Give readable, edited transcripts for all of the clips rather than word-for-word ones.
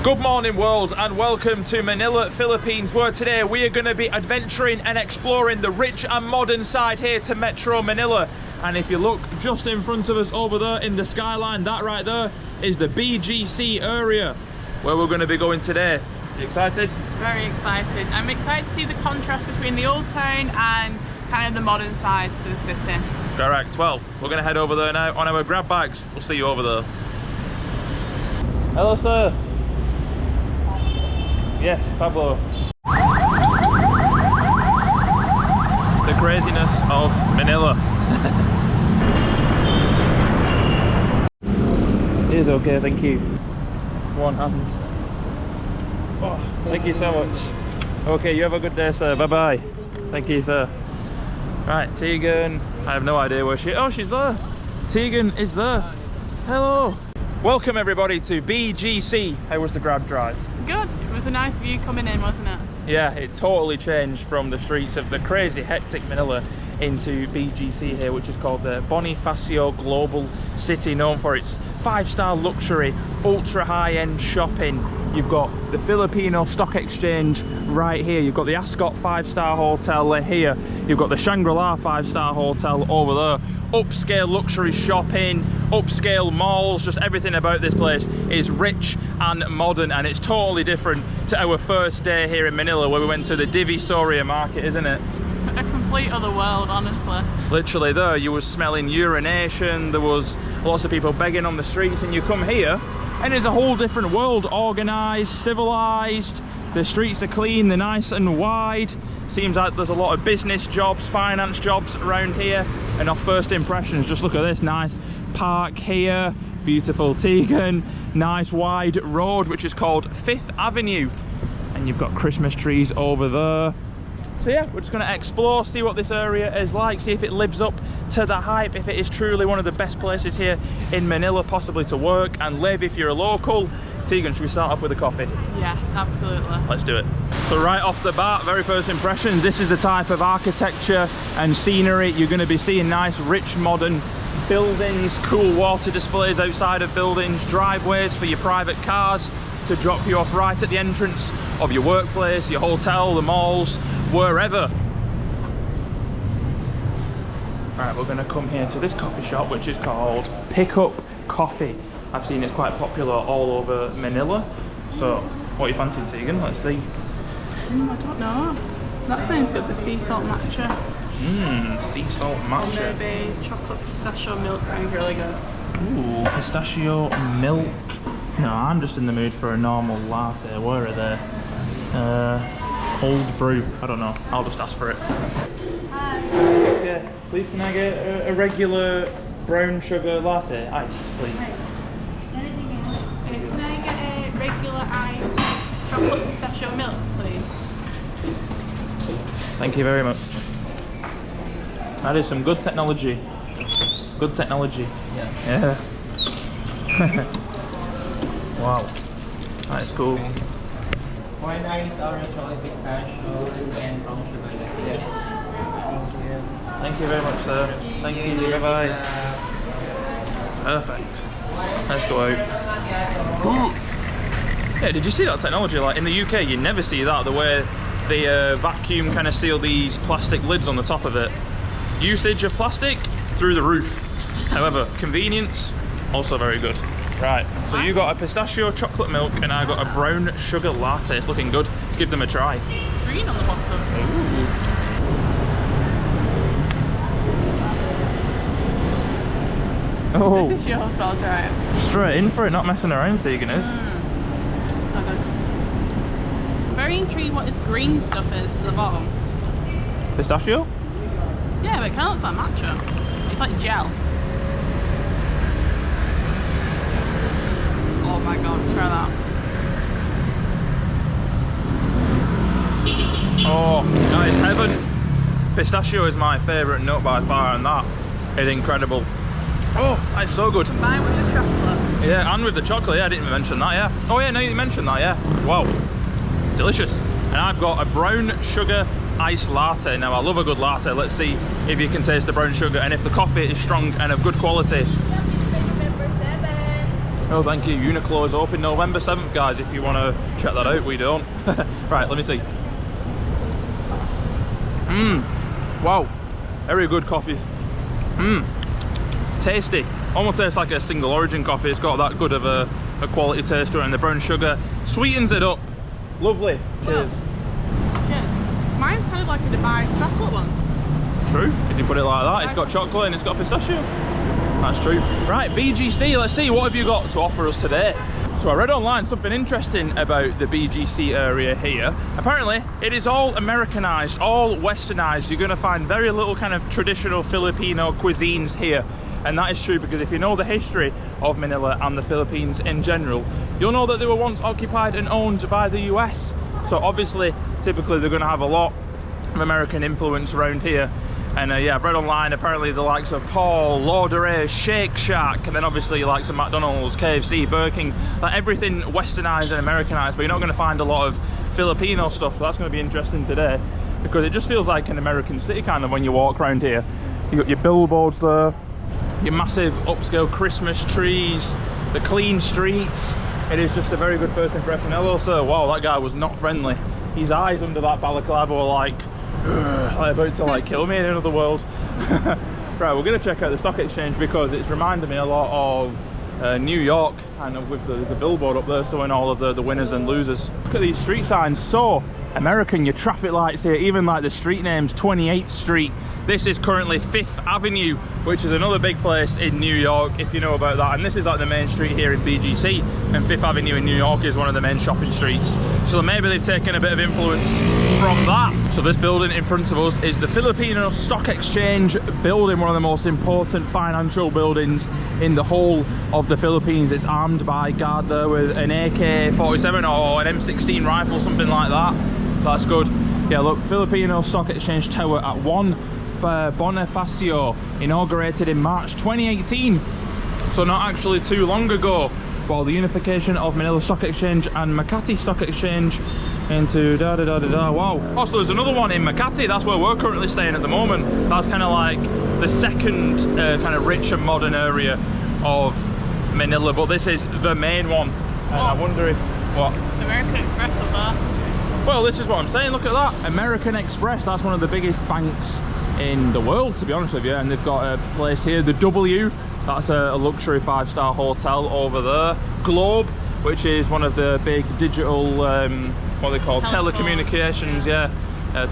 Good morning world and welcome to Manila, Philippines, where today we are going to be adventuring and exploring the rich and modern side here to Metro Manila. And if you look just in front of us over there in the skyline, that right there is the BGC area where we're going to be going today. You excited? Very excited. I'm excited to see the contrast between the old town and kind of the modern side to the city. Correct. Well, we're going to head over there now on our grab bags. We'll see you over there. Hello sir. Yes, Pablo. The craziness of Manila. It is okay, thank you. One hand. Oh, thank you so much. Okay, you have a good day, sir. Bye bye. Thank you, sir. Right, Teigan. I have no idea where she. Oh, she's there. Teigan is there. Hello. Welcome everybody to BGC. How was the grab drive? Good. It was a nice view coming in, wasn't it? Yeah, it totally changed from the streets of the crazy hectic Manila into BGC here, which is called the Bonifacio Global City, known for its 5-star luxury, ultra high-end shopping. You've got the Filipino Stock Exchange right here. You've got the Ascot 5-star hotel here. You've got the Shangri-La 5-star hotel over there. Upscale luxury shopping, upscale malls, just everything about this place is rich and modern, and it's totally different to our first day here in Manila where we went to the Divisoria market, isn't it? A complete other world, honestly. Literally there you were smelling urination, there was lots of people begging on the streets, and you come here and it's a whole different world, organised, civilised. The streets are clean, they're nice and wide. Seems like there's a lot of business jobs, finance jobs around here. And our first impressions, just look at this nice park here, beautiful Teigan, nice wide road which is called 5th Avenue. And you've got Christmas trees over there. So yeah, we're just going to explore, see what this area is like, see if it lives up to the hype, if it is truly one of the best places here in Manila, possibly to work and live if you're a local. Teigan, should we start off with a coffee? Yes, absolutely. Let's do it. So right off the bat, very first impressions, this is the type of architecture and scenery. You're going to be seeing nice, rich, modern buildings, cool water displays outside of buildings, driveways for your private cars to drop you off right at the entrance of your workplace, your hotel, the malls, wherever. Alright, we're going to come here to this coffee shop which is called Pickup Coffee. I've seen it's quite popular all over Manila. So, what are you fancying, Teigan? Let's see. I don't know. That sounds good, the sea salt matcha. Sea salt matcha. Or maybe chocolate pistachio milk sounds really good. Ooh, pistachio milk. No, I'm just in the mood for a normal latte. Where are they? Cold brew. I don't know. I'll just ask for it. Hi. Yeah, please can I get a regular brown sugar latte? Ice, please. Can I get a regular ice chocolate pistachio milk, please? Thank you very much. That is some good technology. Good technology. Yeah. Wow. That is cool. One ice orange chocolate pistachio and brown sugar latte. Thank you. Thank you very much, sir. Thank you. Bye-bye. Perfect. Let's go out. Ooh. Yeah, did you see that technology? Like in the UK, you never see that, the way they vacuum kind of seal these plastic lids on the top of it. Usage of plastic, through the roof. However, convenience, also very good. Right, so you got a pistachio chocolate milk and I got a brown sugar latte. It's looking good. Let's give them a try. Green on the bottom. Ooh. Oh, This is yours, I'll try it. Straight in for it, not messing around, Teigan is. So good. Very intrigued what this green stuff is at the bottom. Pistachio? Yeah, but it kind of looks like matcha. It's like gel. Oh my god, try that. Oh, that is heaven. Pistachio is my favourite nut by far, and that is incredible. Oh, that's so good. Combined with the chocolate. Yeah, and with the chocolate, yeah, I didn't even mention that, yeah. Oh yeah, no, you mentioned that, yeah. Wow, delicious. And I've got a brown sugar iced latte. Now, I love a good latte. Let's see if you can taste the brown sugar and if the coffee is strong and of good quality. Oh, thank you. Uniqlo is open November 7th, guys, if you want to check that out. We don't. Right, let me see. Wow. Very good coffee. Tasty. Almost tastes like a single origin coffee. It's got that good of a quality taste to it, and the brown sugar sweetens it up. Lovely. Cheers. Cheers. Mine's kind of like a Dubai chocolate one. True. If you put it like that, it's got chocolate and it's got pistachio. That's true. Right, BGC, let's see, what have you got to offer us today? So I read online something interesting about the BGC area here. Apparently, it is all Americanized, all westernized. You're gonna find very little kind of traditional Filipino cuisines here. And that is true because if you know the history of Manila and the Philippines in general, you'll know that they were once occupied and owned by the US. So obviously, typically they're gonna have a lot of American influence around here. And yeah, I've read online, apparently the likes of Paul, Lorderay, Shake Shack, and then obviously the likes of McDonald's, KFC, Burger King, like everything westernized and Americanized, but you're not going to find a lot of Filipino stuff. So that's going to be interesting today, because it just feels like an American city kind of when you walk around here. You got your billboards there, your massive upscale Christmas trees, the clean streets. It is just a very good first impression. Hello sir. Wow, that guy was not friendly. His eyes under that balaclava were like about to like kill me in another world. Right, we're going to check out the stock exchange because it's reminded me a lot of New York, kind of with the billboard up there showing all of the winners and losers. Look at these street signs, so American. Your traffic lights here, even like the street names, 28th Street. This is currently 5th Avenue, which is another big place in New York, if you know about that. And this is like the main street here in BGC, and 5th Avenue in New York is one of the main shopping streets. So maybe they've taken a bit of influence from that. So this building in front of us is the Filipino Stock Exchange building, one of the most important financial buildings in the whole of the Philippines. It's armed by guard there with an AK-47 or an M16 rifle, something like that. That's good. Yeah, look, Filipino Stock Exchange Tower at 1 Bonifacio, inaugurated in March 2018, so not actually too long ago. While the unification of Manila Stock Exchange and Makati Stock Exchange into wow. Also, there's another one in Makati. That's where we're currently staying at the moment. That's kind of like the second kind of rich and modern area of Manila, but this is the main one. And I wonder if what American Express up there. Well, this is what I'm saying. Look at that, American Express. That's one of the biggest banks in the world, to be honest with you. And they've got a place here, the W. That's a luxury 5-star hotel over there. Globe, which is one of the big digital, what they call telecommunications,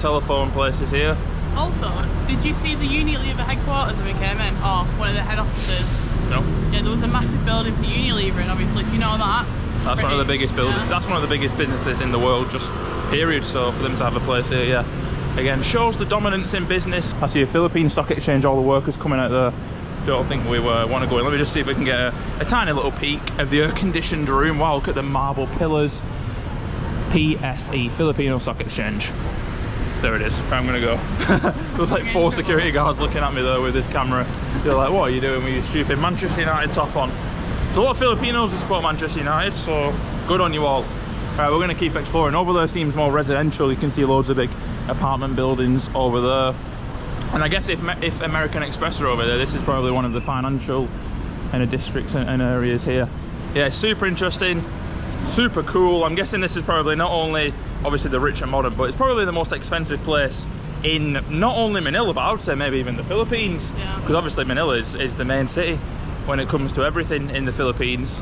telephone places here. Also, did you see the Unilever headquarters when we came in? Or one of the head offices? No. Yeah, there was a massive building for Unilever, and obviously if you know that, that's one of the biggest buildings. Yeah. That's one of the biggest businesses in the world, just period. So for them to have a place here, yeah, again, shows the dominance in business. I see a Philippine Stock Exchange, all the workers coming out there. Don't think we want to go in. Let me just see if we can get a tiny little peek of the air-conditioned room. Wow, look at the marble pillars. PSE, Filipino Stock Exchange. There it is. I'm gonna go. There's like 4 security guards looking at me there with this camera. They're like, what are you doing with your stupid Manchester United top on? There's a lot of Filipinos who support Manchester United, so good on you all. Right, we're gonna keep exploring. Over there seems more residential. You can see loads of big apartment buildings over there. And I guess if American Express are over there, this is probably one of the financial kind of districts and areas here. Yeah, it's super interesting, super cool. I'm guessing this is probably not only obviously the rich and modern, but it's probably the most expensive place in not only Manila, but I would say maybe even the Philippines. Because obviously Manila is the main city when it comes to everything in the Philippines.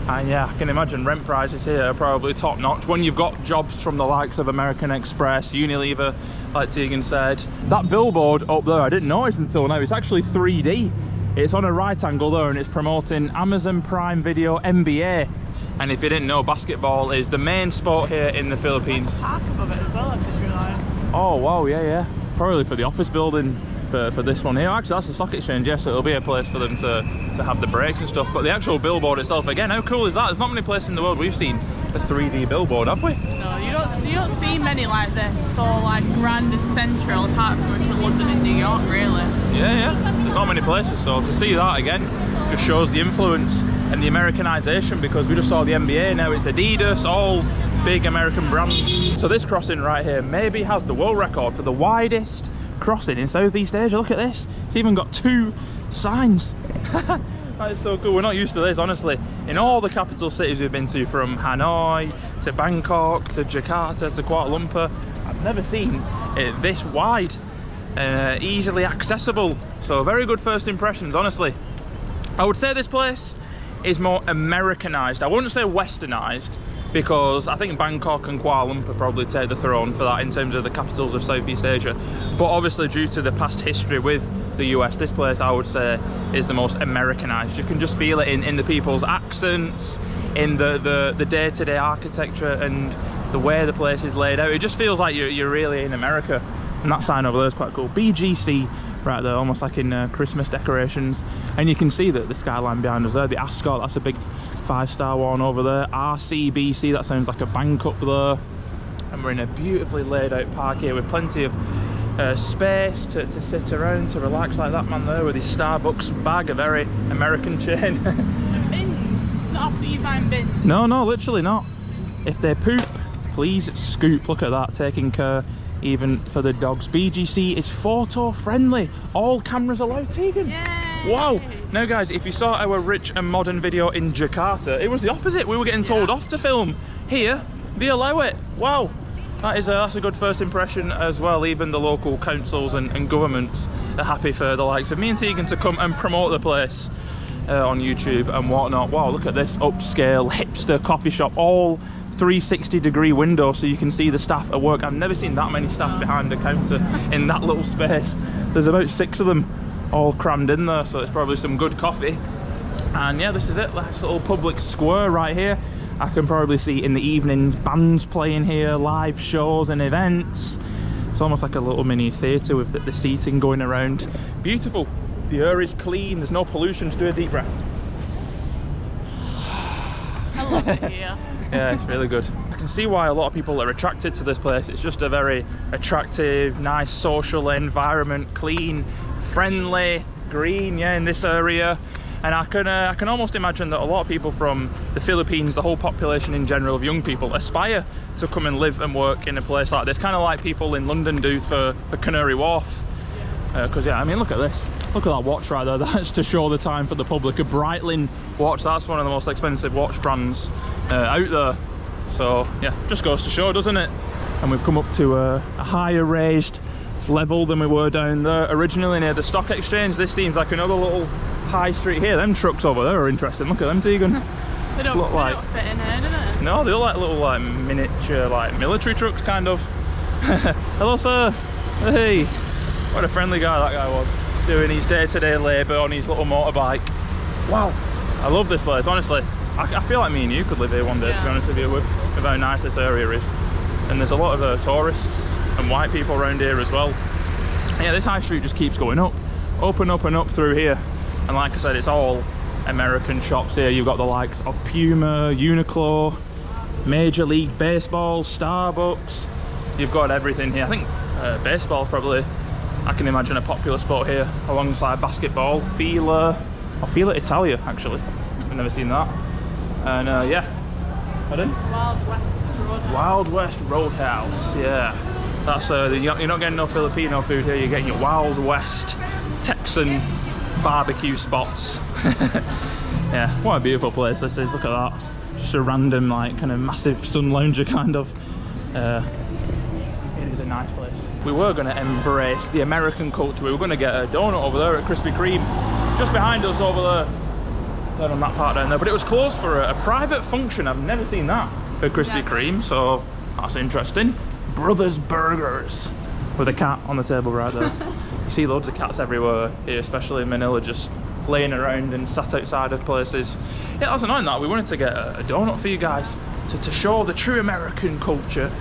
And yeah, I can imagine rent prices here are probably top notch when you've got jobs from the likes of American Express, Unilever, like Teigan said. That billboard up there, I didn't notice until now, it's actually 3D. It's on a right angle there and it's promoting Amazon Prime Video NBA. And if you didn't know, basketball is the main sport here in the Philippines. There's a park above it as well, I've just realised. Oh wow, yeah. Probably for the office building for this one here. Actually, that's the stock exchange, yes, so it'll be a place for them to have the breaks and stuff. But the actual billboard itself, again, how cool is that? There's not many places in the world we've seen a 3D billboard, have we? No, you don't see many like this, so like grand and central, apart from which are London and New York, really. Yeah. There's not many places, so to see that again just shows the influence and the Americanization, because we just saw the NBA, now it's Adidas, all big American brands. So this crossing right here maybe has the world record for the widest crossing in Southeast Asia. Look at this, it's even got 2 signs. That is so cool. We're not used to this, honestly. In all the capital cities we've been to, from Hanoi to Bangkok to Jakarta to Kuala Lumpur, I've never seen it this wide, easily accessible. So very good first impressions, honestly. I would say this place is more Americanized. I wouldn't say Westernized, because I think Bangkok and Kuala Lumpur probably take the throne for that in terms of the capitals of Southeast Asia. But obviously, due to the past history with the US, this place I would say is the most Americanized. You can just feel it in the people's accents, in the day-to-day architecture and the way the place is laid out. It just feels like you're really in America. And that sign over there is quite cool. BGC right there, almost like in Christmas decorations. And you can see that the skyline behind us there, the Ascot, that's a big 5-star one over there. RCBC, that sounds like a bank up there. And we're in a beautifully laid out park here with plenty of space to sit around, to relax, like that man there with his Starbucks bag, a very American chain. Bins. It's not often you find bins. No, literally not. If they poop, please scoop. Look at that, taking care even for the dogs. BGC is photo friendly. All cameras allowed, Teigan. Yay. Wow. Now guys, if you saw our rich and modern video in Jakarta, it was the opposite. We were getting told off to film. Here, they allow it. Wow. That's a good first impression as well. Even the local councils and governments are happy for the likes of me and Teigan to come and promote the place on YouTube and whatnot. Wow, look at this upscale hipster coffee shop, all 360-degree window so you can see the staff at work. I've never seen that many staff behind the counter in that little space. There's about 6 of them all crammed in there, so it's probably some good coffee. And yeah, this is it, nice little public square right here. I can probably see in the evenings bands playing here, live shows and events. It's almost like a little mini theatre with the seating going around. Beautiful. The air is clean, there's no pollution. Just do a deep breath. I love it here. Yeah, it's really good. I can see why a lot of people are attracted to this place. It's just a very attractive, nice social environment, clean, friendly, green, yeah, in this area. And I can almost imagine that a lot of people from the Philippines, the whole population in general of young people, aspire to come and live and work in a place like this, kind of like people in London do for Canary Wharf. Because yeah, I mean, look at this. Look at that watch right there. That's to show the time for the public. A Breitling watch. That's one of the most expensive watch brands out there. So yeah, just goes to show, doesn't it? And we've come up to a higher raised level than we were down there originally near the stock exchange. This seems like another little high street here. Them trucks over there are interesting. Look at them, Teigan. They don't fit in here, do they? No, they look like little miniature military trucks kind of. Hello sir. Hey. What a friendly guy that guy was, doing his day-to-day labour on his little motorbike. Wow, I love this place, honestly. I feel like me and you could live here one day, to be honest with you, with how nice this area is. And there's a lot of tourists and white people around here as well. And yeah, this high street just keeps going up and up through here. And like I said, it's all American shops here. You've got the likes of Puma, Uniqlo, Major League Baseball, Starbucks. You've got everything here. I think baseball's probably, I can imagine, a popular sport here, alongside basketball. Fila Italia, actually. I've never seen that. And yeah, pardon? Wild West Roadhouse. Wild West Roadhouse, yeah. That's you're not getting no Filipino food here. You're getting your Wild West Texan barbecue spots. Yeah, what a beautiful place this is. Look at that. Just a random, like, kind of massive sun lounger kind of. It is a nice place. We were going to embrace the American culture. We were going to get a donut over there at Krispy Kreme, just behind us over there, on that part down there. But it was closed for a private function. I've never seen that at Krispy Kreme, so that's interesting. Brothers Burgers, with a cat on the table right there. You see loads of cats everywhere here, especially in Manila, just laying around and sat outside of places. Yeah, that was annoying that. We wanted to get a donut for you guys to show the true American culture.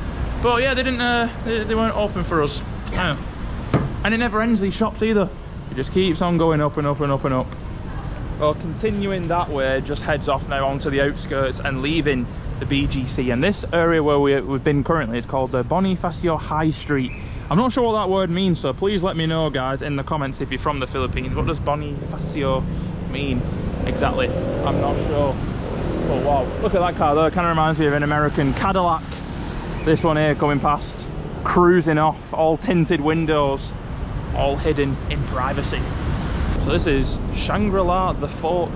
But yeah, they didn't. They weren't open for us. And it never ends, these shops either. It just keeps on going up and up and up and up. Well, continuing that way, just heads off now onto the outskirts and leaving the BGC. And this area where we've been currently is called the Bonifacio High Street. I'm not sure what that word means, so please let me know, guys, in the comments if you're from the Philippines. What does Bonifacio mean exactly? I'm not sure. But wow, look at that car there. It kind of reminds me of an American Cadillac. This one here coming past, cruising off, all tinted windows, all hidden in privacy. So this is Shangri-La The Fort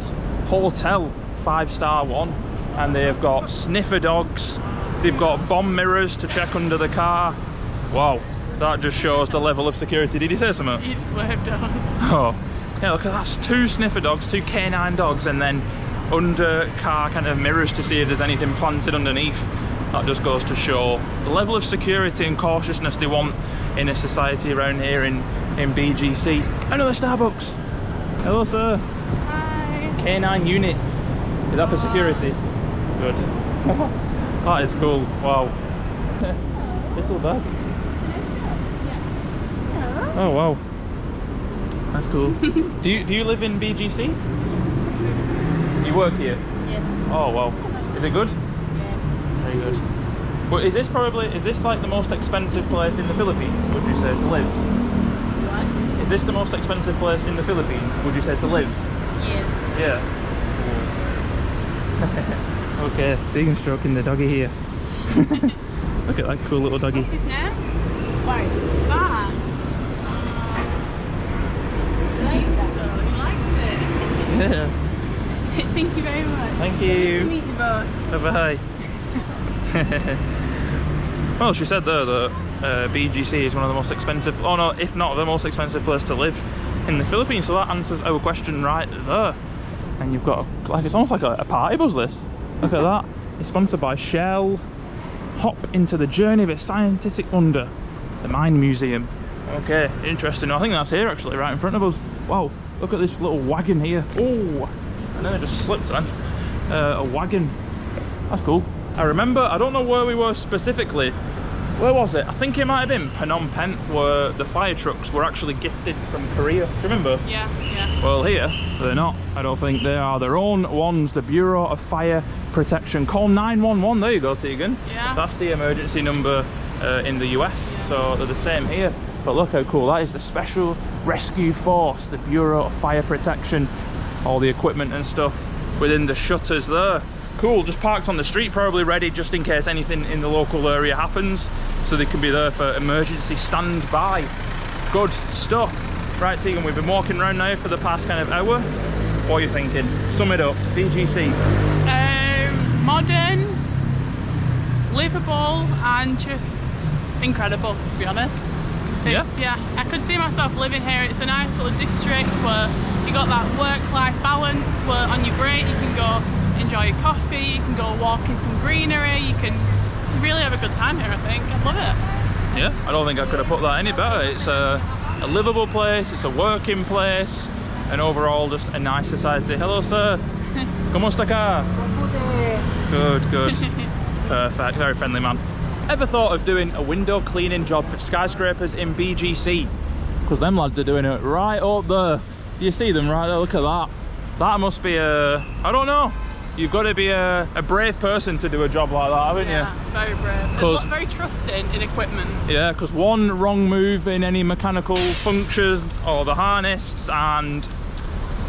Hotel 5-star one, and they've got sniffer dogs, they've got bomb mirrors to check under the car. Wow, that just shows the level of security. Did he say something? He swerved on. Oh, yeah, look at that. That's 2 sniffer dogs, 2 canine dogs, and then under car kind of mirrors to see if there's anything planted underneath. That just goes to show the level of security and cautiousness they want in a society around here in BGC. Another Starbucks. Hello, sir. Hi. Canine unit. Is that for security? Good. That is cool. Wow. Little bag. Oh wow. That's cool. do you live in BGC? You work here? Yes. Oh wow. Is it good? Yes. Very good. Well, is this like the most expensive place in the Philippines, would you say, to live? What? Is this the most expensive place in the Philippines, would you say, to live? Yes. Yeah. Okay, Teigan stroking the doggy here. Look at that cool little doggy. What's his name? Why? Bart. He likes it. Yeah. Thank you very much. Thank Nice to you. meet you both. Bye-bye. Well, she said there that BGC is one of the most expensive, oh no, if not the most expensive place to live in the Philippines. So that answers our question right there. And you've got, like, it's almost like a party bus list. Look at that. It's sponsored by Shell. Hop into the journey of a scientific wonder, the Mine Museum. Okay, interesting. I think that's here actually, right in front of us. Wow, look at this little wagon here. Oh, and then it just slipped then. A wagon. That's cool. I remember, I don't know where we were specifically. Where was it? I think it might have been Phnom Penh, where the fire trucks were actually gifted from Korea. Do you remember? Yeah, yeah. Well, here, they're not. I don't think they are their own ones. The Bureau of Fire Protection. Call 911. There you go, Teigan. Yeah. That's the emergency number in the US. Yeah. So they're the same here. But look how cool that is. The Special Rescue Force, the Bureau of Fire Protection. All the equipment and stuff within the shutters there. Cool, just parked on the street, probably ready just in case anything in the local area happens, so they can be there for emergency standby. Good stuff. Right, Teigan, we've been walking around now for the past kind of hour. What are you thinking? Sum it up. BGC. Modern, livable, and just incredible, to be honest. Yeah, I could see myself living here. It's a nice little district where you got that work-life balance, where on your break you can go enjoy your coffee, you can go walk in some greenery, you can just really have a good time here, I think. I love it. Yeah, I don't think I could have put that any better. It's a livable place, it's a working place, and overall just a nice society. Hello, sir. ¿Cómo está acá? Good, good. Perfect, very friendly man. Ever thought of doing a window cleaning job for skyscrapers in BGC? Because them lads are doing it right up there. Do you see them right there? Look at that. That must be a, I don't know. You've got to be a brave person to do a job like that, haven't you? Very brave. And very trusting in equipment. Yeah, because one wrong move in any mechanical functions or the harness and,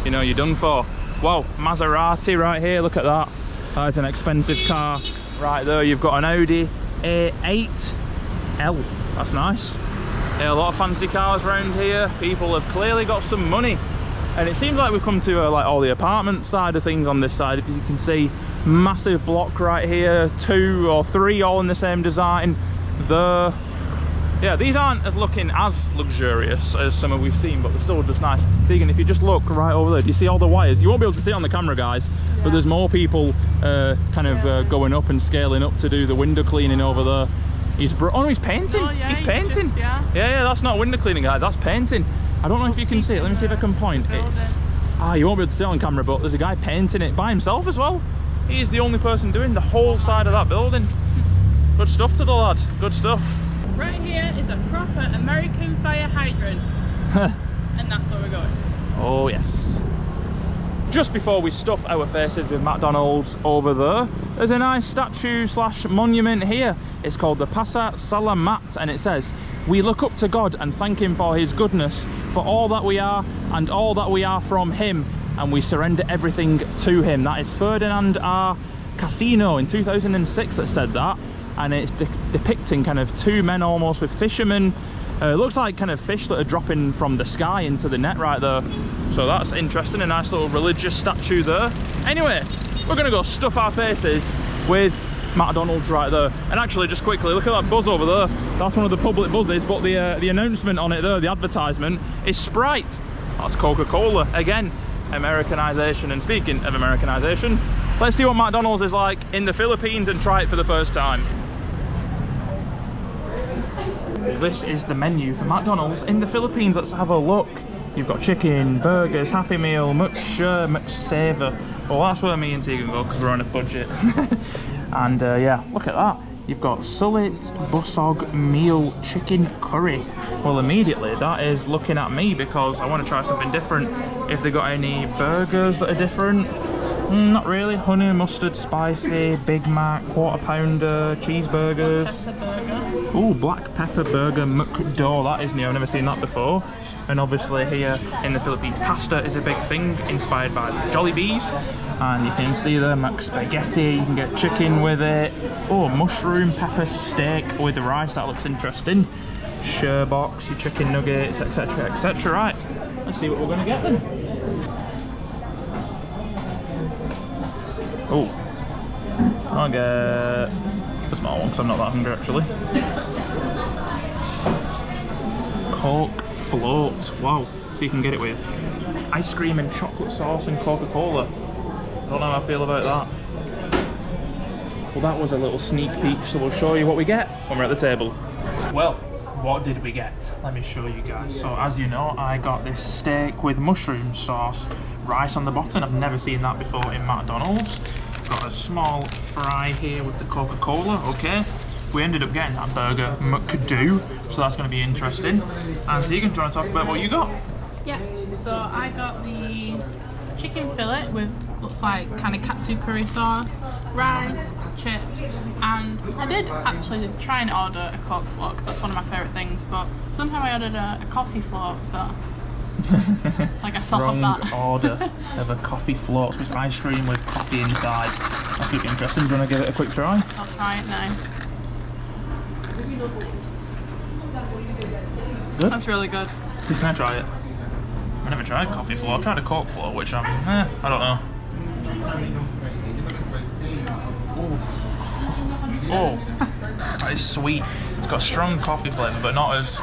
you know, you're done for. Wow, Maserati right here, look at that. That is an expensive car. Right there, you've got an Audi A8L. That's nice. Yeah, a lot of fancy cars around here. People have clearly got some money. And it seems like we've come to like all the apartment side of things on this side. If you can see, massive block right here, 2 or 3 all in the same design. Yeah, these aren't as looking as luxurious as some of we've seen, but they're still just nice. Teigan, if you just look right over there, do you see all the wires? You won't be able to see it on the camera, guys, but there's more people going up and scaling up to do the window cleaning over there. He's painting. Oh, yeah, he's painting. Just, yeah, that's not window cleaning, guys, that's painting. I don't know if you can see it. Let me see if I can point. It's, you won't be able to see it on camera, but there's a guy painting it by himself as well. He's the only person doing the whole side of that building. Good stuff to the lad. Good stuff. Right here is a proper American fire hydrant. And that's where we're going. Oh yes. Just before we stuff our faces with McDonald's over there, there's a nice statue slash monument here. It's called the Pasa Salamat, and it says, "We look up to God and thank him for his goodness, for all that we are and all that we are from him, and we surrender everything to him." That is Ferdinand R. Casino in 2006 that said that, and it's depicting kind of 2 men almost with fishermen It looks like kind of fish that are dropping from the sky into the net right there. So that's interesting, a nice little religious statue there. Anyway, we're gonna go stuff our faces with McDonald's right there. And actually, just quickly, look at that buzz over there. That's one of the public buzzes, but the announcement on it there, the advertisement, is Sprite. That's Coca-Cola. Again, Americanization. And speaking of Americanization, let's see what McDonald's is like in the Philippines and try it for the first time. This is the menu for McDonald's in the Philippines. Let's have a look. You've got chicken, burgers, Happy Meal, much savor. Well, that's where me and Teigan go because we're on a budget. And yeah, look at that. You've got Sulit Busog Meal Chicken Curry. Well, immediately that is looking at me because I want to try something different. If they got any burgers that are different. Not really. Honey, mustard, spicy, Big Mac, quarter pounder, cheeseburgers. Ooh, black pepper burger McDo. That is new. I've never seen that before. And obviously here in the Philippines, pasta is a big thing, inspired by Jollibees. And you can see the McSpaghetti. You can get chicken with it. Oh, mushroom pepper steak with rice. That looks interesting. Sherbox, your chicken nuggets, etc., etc. Right. Let's see what we're gonna get then. Oh, I'll get a small one because I'm not that hungry actually. Coke float, wow. So you can get it with ice cream and chocolate sauce and Coca-Cola. Don't know how I feel about that. Well, that was a little sneak peek, so we'll show you what we get when we're at the table. Well, what did we get? Let me show you guys. So as you know, I got this steak with mushroom sauce, rice on the bottom. I've never seen that before in McDonald's. Got a small fry here with the Coca-Cola, okay. We ended up getting that burger McDo, so that's going to be interesting. And Tegan, do you want to talk about what you got? Yeah, so I got the chicken fillet with looks like kind of katsu curry sauce, rice, chips, and I did actually try and order a Coke float because that's one of my favourite things, but somehow I ordered a coffee float, so I guess I'll have that. Order of a coffee float with ice cream with coffee inside. That could be interesting. Do you want to give it a quick try? I'll try it now. Good? That's really good. Can I try it? I never tried coffee float. I've tried a Coke float, which I don't know. Oh, that is sweet. It's got a strong coffee flavour, but not as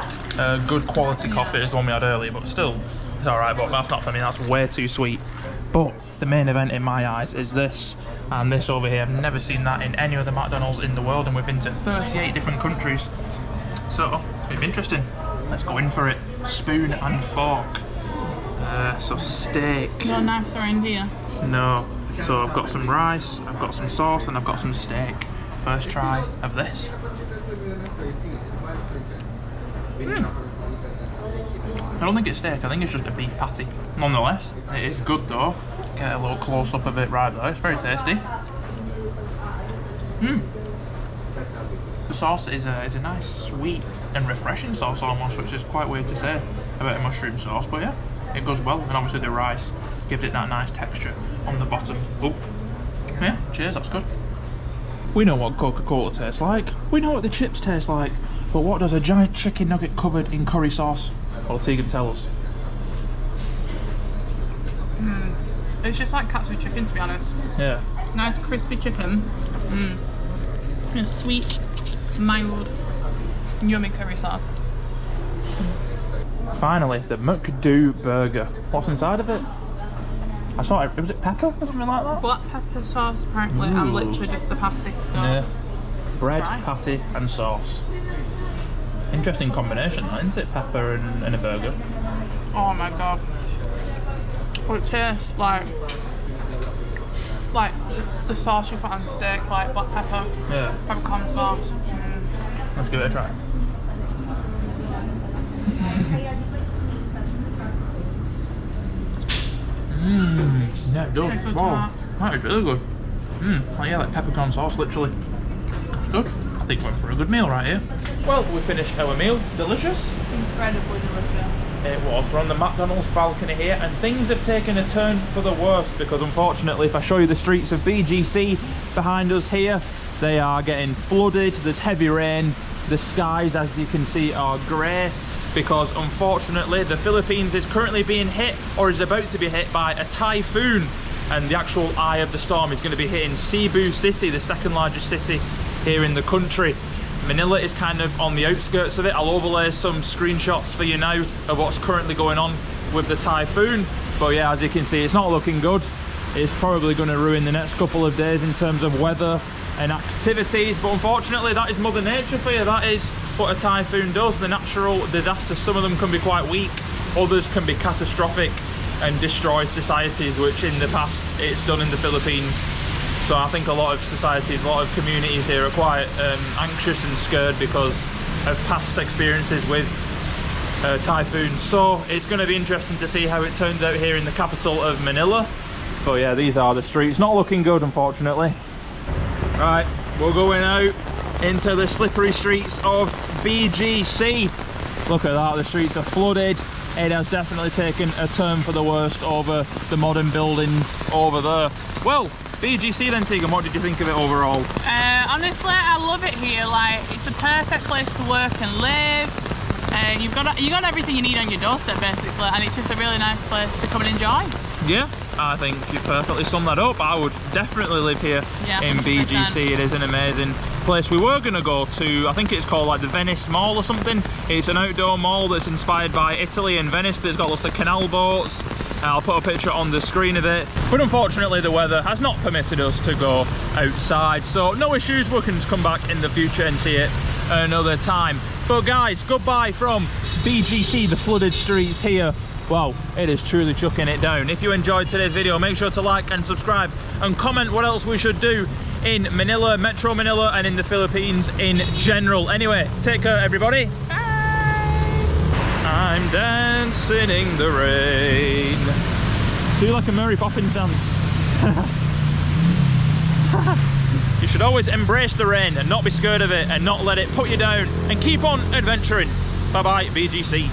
good quality coffee as the one we had earlier, but still, it's alright, but that's not for me, that's way too sweet. But the main event in my eyes is this, and this over here. I've never seen that in any other McDonald's in the world, and we've been to 38 different countries. So, it's going to be interesting. Let's go in for it. Spoon and fork. So steak. No knives are in here. No. So I've got some rice, I've got some sauce, and I've got some steak. First try of this. I don't think it's steak, I think it's just a beef patty. Nonetheless, it is good though. Get a little close up of it right there. It's very tasty. The sauce is a nice sweet and refreshing sauce almost, which is quite weird to say about a mushroom sauce, but yeah, it goes well. And obviously the rice gives it that nice texture on the bottom. Oh, yeah, cheers, that's good. We know what Coca-Cola tastes like, we know what the chips taste like, but what does a giant chicken nugget covered in curry sauce? Well, Tegan, tell us. It's just like katsu chicken, to be honest. Yeah. Nice crispy chicken. A sweet, mild, yummy curry sauce. Finally, the McDo burger. What's inside of it? I saw it, was it pepper or something like that? Black pepper sauce, apparently, and literally just the patty. So yeah. Bread, patty, and sauce. Interesting combination, isn't it? Pepper and a burger. Oh my god. Well, it tastes like the sauce you put on steak, like black pepper, peppercorn sauce. Let's give it a try. Yeah, it does. Good Wow, that is really good. Oh yeah, like peppercorn sauce, literally. Good. I think we went for a good meal right here. Well, we finished our meal. Delicious. Incredibly delicious. It was. We're on the McDonald's balcony here, and things have taken a turn for the worse because unfortunately, if I show you the streets of BGC behind us here, they are getting flooded. There's heavy rain. The skies, as you can see, are grey. because unfortunately the Philippines is currently being hit, or is about to be hit, by a typhoon, and the actual eye of the storm is going to be hitting Cebu City, the second largest city here in the country. Manila is kind of on the outskirts of it. I'll overlay some screenshots for you now of what's currently going on with the typhoon. But yeah, as you can see, it's not looking good. It's probably going to ruin the next couple of days in terms of weather and activities, but unfortunately that is Mother Nature for you. That is what a typhoon does. The natural disasters, some of them can be quite weak, others can be catastrophic and destroy societies, which in the past it's done in the Philippines. So I think a lot of societies, a lot of communities here are quite anxious and scared because of past experiences with typhoons. So it's going to be interesting to see how it turns out here in the capital of Manila. So yeah, these are the streets. Not looking good, unfortunately. Right, we're going out into the slippery streets of BGC. Look at that, the streets are flooded. It has definitely taken a turn for the worst over the modern buildings over there. Well, BGC then, Tegan, what did you think of it overall? Honestly, I love it here. Like, it's a perfect place to work and live. And you got everything you need on your doorstep basically, and it's just a really nice place to come and enjoy. Yeah, I think you perfectly summed that up. I would definitely live here in BGC. It is an amazing place. We were going to go to, I think it's called like the Venice Mall or something. It's an outdoor mall that's inspired by Italy and Venice, but it's got lots of canal boats. I'll put a picture on the screen of it, but unfortunately the weather has not permitted us to go outside, so no issues. We can just come back in the future and see it another time. But guys, goodbye from BGC, the flooded streets here. Wow, it is truly chucking it down. If you enjoyed today's video, make sure to like and subscribe and comment what else we should do in Manila, Metro Manila, and in the Philippines in general. Anyway, take care everybody. Bye. I'm dancing in the rain. Do like a Mary Poppins dance. You should always embrace the rain and not be scared of it and not let it put you down, and keep on adventuring. Bye bye BGC.